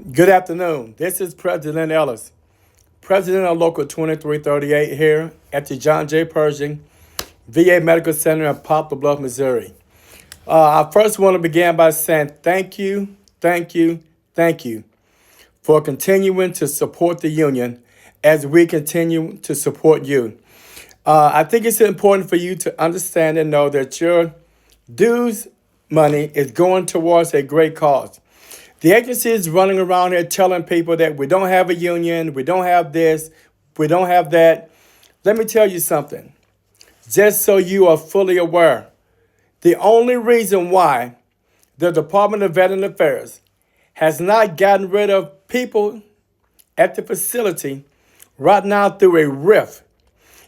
Good afternoon. This is President Ellis, President of Local 2338 here at the John J. Pershing VA Medical Center in Poplar Bluff, Missouri. I first want to begin by saying thank you, thank you for continuing to support the union as we continue to support you. I think it's important for you to understand and know that your dues money is going towards a great cause. The agency is running around here telling people that we don't have a union, we don't have this, we don't have that. Let me tell you something, just so you are fully aware. The only reason why the Department of Veteran Affairs has not gotten rid of people at the facility right now through a rift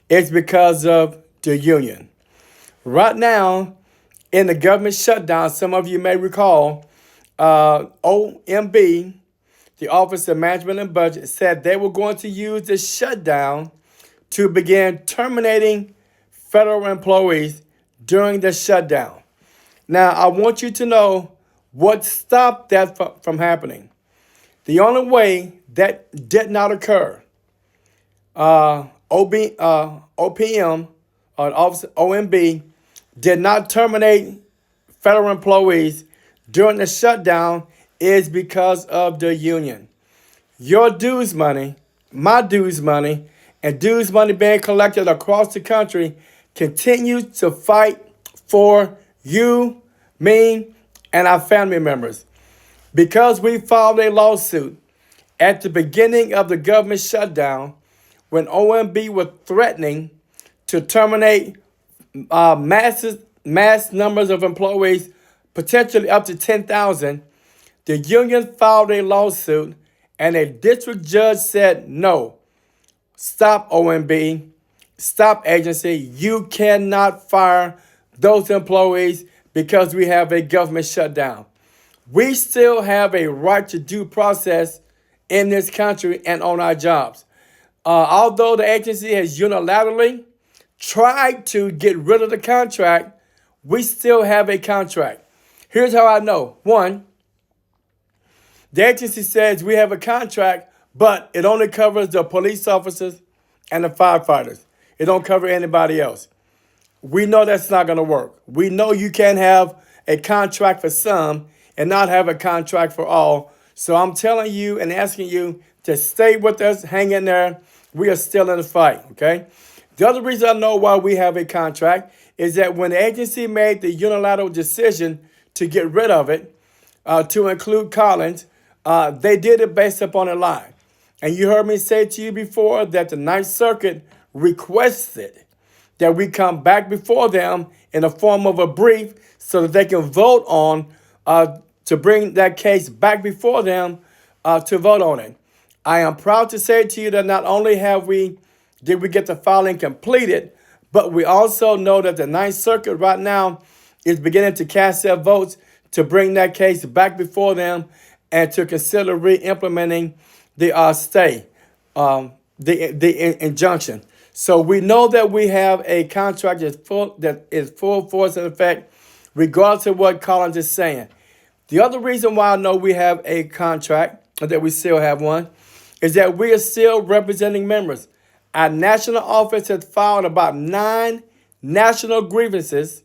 is because of the union. Right now, in the government shutdown, some of you may recall, OMB, the Office of Management and Budget, said they were going to use the shutdown to begin terminating federal employees during the shutdown. Now, I want you to know what stopped that from happening. The only way that did not occur, OPM, or Office OMB, did not terminate federal employees during the shutdown is because of the union. Your dues money, my dues money, and dues money being collected across the country continue to fight for you, me, and our family members. Because we filed a lawsuit at the beginning of the government shutdown when OMB was threatening to terminate mass numbers of employees, potentially up to 10,000, the union filed a lawsuit and a district judge said, no, stop OMB, stop agency. You cannot fire those employees because we have a government shutdown. We still have a right to due process in this country and on our jobs. Although the agency has unilaterally tried to get rid of the contract, we still have a contract. Here's how I know. One, the agency says we have a contract, but it only covers the police officers and the firefighters. It don't cover anybody else. We know that's not going to work. We know you can't have a contract for some and not have a contract for all. So I'm telling you and asking you to stay with us, hang in there. We are still in the fight, okay? The other reason I know why we have a contract is that when the agency made the unilateral decision to get rid of it, to include Collins, they did it based upon a lie. And you heard me say to you before that the Ninth Circuit requested that we come back before them in the form of a brief so that they can vote on to bring that case back before them to vote on it. I am proud to say to you that not only did we get the filing completed, but we also know that the Ninth Circuit right now is beginning to cast their votes to bring that case back before them and to consider re-implementing the stay, the injunction. So we know that we have a contract that is full force in effect, regardless of what Collins is saying. The other reason why I know we have a contract, or that we still have one, is that we are still representing members. Our national office has filed about 9 national grievances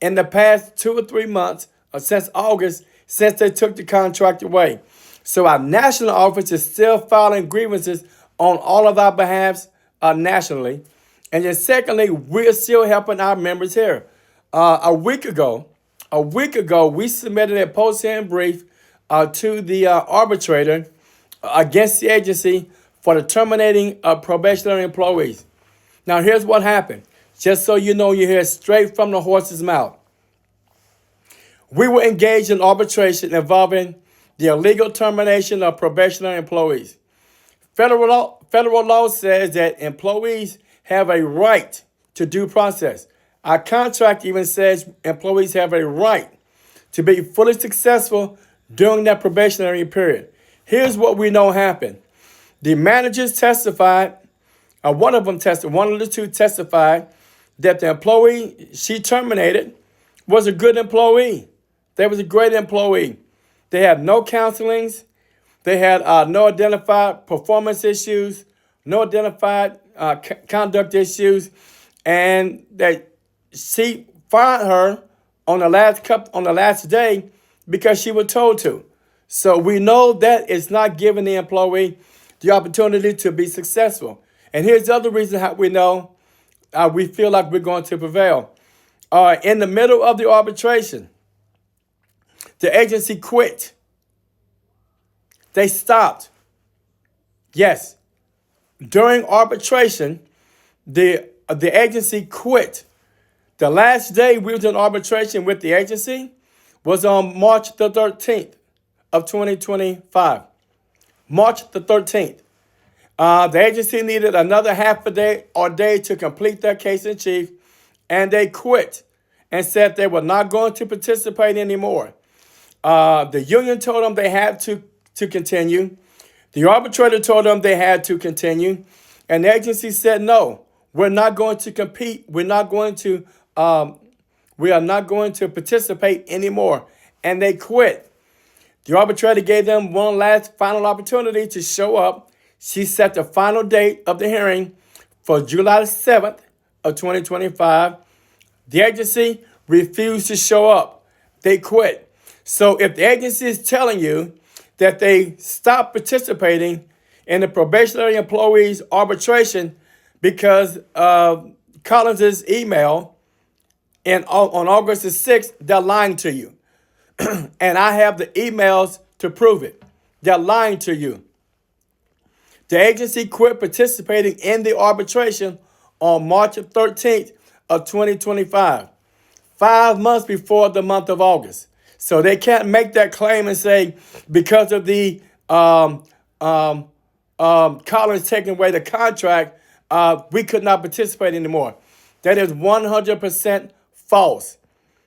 in the past 2 or 3 months, or since August, since they took the contract away. So our national office is still filing grievances on all of our behalves nationally. And then secondly, we're still helping our members here. A week ago, we submitted a post-hearing brief to the arbitrator against the agency for the terminating of probationary employees. Now, here's what happened. Just so you know, you hear straight from the horse's mouth. We were engaged in arbitration involving the illegal termination of probationary employees. Federal law says that employees have a right to due process. Our contract even says employees have a right to be fully successful during that probationary period. Here's what we know happened. The managers testified, one of the two testified that the employee she terminated was a good employee. They was a great employee. They had no counselings. They had no identified performance issues, no identified conduct issues, and that she fired her on the last day because she was told to. So we know that it's not giving the employee the opportunity to be successful. And here's the other reason how we know we feel like we're going to prevail. In the middle of the arbitration, the agency quit. They stopped. Yes. During arbitration, the agency quit. The last day we was in arbitration with the agency was on March the 13th of 2025. March the 13th. The agency needed another half a day or day to complete their case in chief, and they quit and said they were not going to participate anymore. The union told them they had to continue. The arbitrator told them they had to continue, and the agency said, no, we're not going to compete. We are not going to participate anymore. And they quit. The arbitrator gave them one last final opportunity to show up. She set the final date of the hearing for July 7th of 2025. The agency refused to show up. They quit. So if the agency is telling you that they stopped participating in the probationary employees arbitration because of Collins's email on August the 6th, they're lying to you. And I have the emails to prove it. They're lying to you. The agency quit participating in the arbitration on March 13th of 2025, 5 months before the month of August. So they can't make that claim and say because of the Collins taking away the contract, we could not participate anymore. That is 100% false.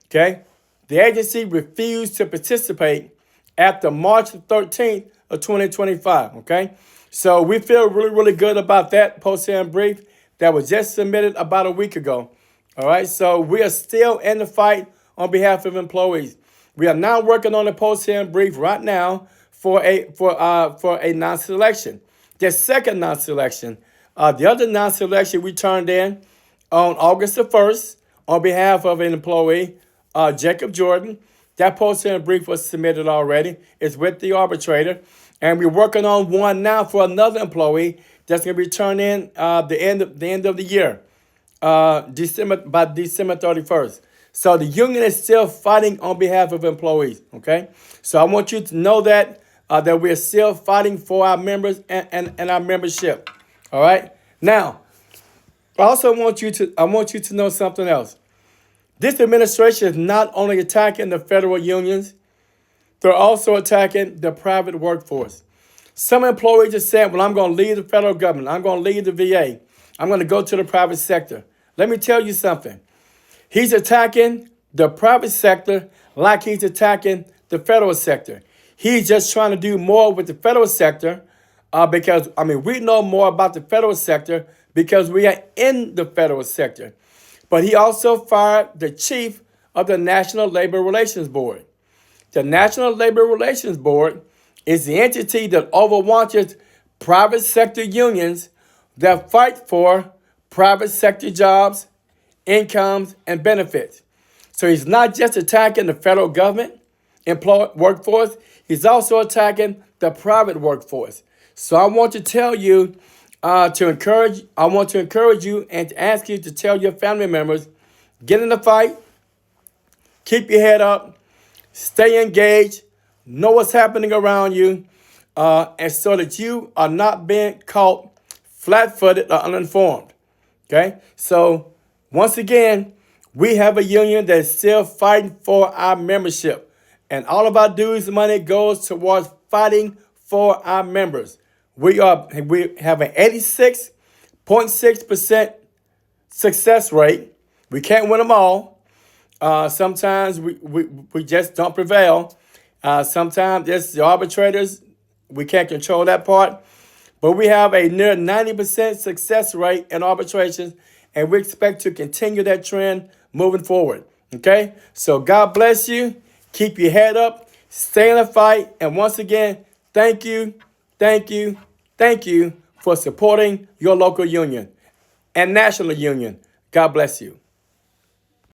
Okay? The agency refused to participate after March 13th of 2025. Okay? So we feel really, really good about that post-hearing brief that was just submitted about a week ago. All right? So we are still in the fight on behalf of employees. We are now working on a post-hearing brief right now for a non-selection. The second non-selection. The other non-selection we turned in on August the 1st on behalf of an employee, Jacob Jordan. That post-hearing brief was submitted already. It's with the arbitrator. And we're working on one now for another employee that's going to be turned in the end of the year, by December 31st. So the union is still fighting on behalf of employees, okay? So I want you to know that we're still fighting for our members and our membership, all right? Now, I also want you to know something else. This administration is not only attacking the federal unions, they're also attacking the private workforce. Some employees are saying, well, I'm going to leave the federal government. I'm going to leave the VA. I'm going to go to the private sector. Let me tell you something. He's attacking the private sector like he's attacking the federal sector. He's just trying to do more with the federal sector because we know more about the federal sector because we are in the federal sector. But he also fired the chief of the National Labor Relations Board. The National Labor Relations Board is the entity that overwatches private sector unions that fight for private sector jobs, incomes, and benefits. So he's not just attacking the federal government workforce, he's also attacking the private workforce. So I want to tell you, I want to encourage you and to ask you to tell your family members, get in the fight, keep your head up, stay engaged, know what's happening around you, and so that you are not being caught flat-footed or uninformed. Okay? So once again, we have a union that's still fighting for our membership. And all of our dues money goes towards fighting for our members. We have an 86.6% success rate. We can't win them all. Sometimes we just don't prevail. Sometimes it's the arbitrators. We can't control that part. But we have a near 90% success rate in arbitrations, and we expect to continue that trend moving forward. Okay? So God bless you. Keep your head up. Stay in the fight. And once again, Thank you, thank you, thank you for supporting your local union and national union. God bless you.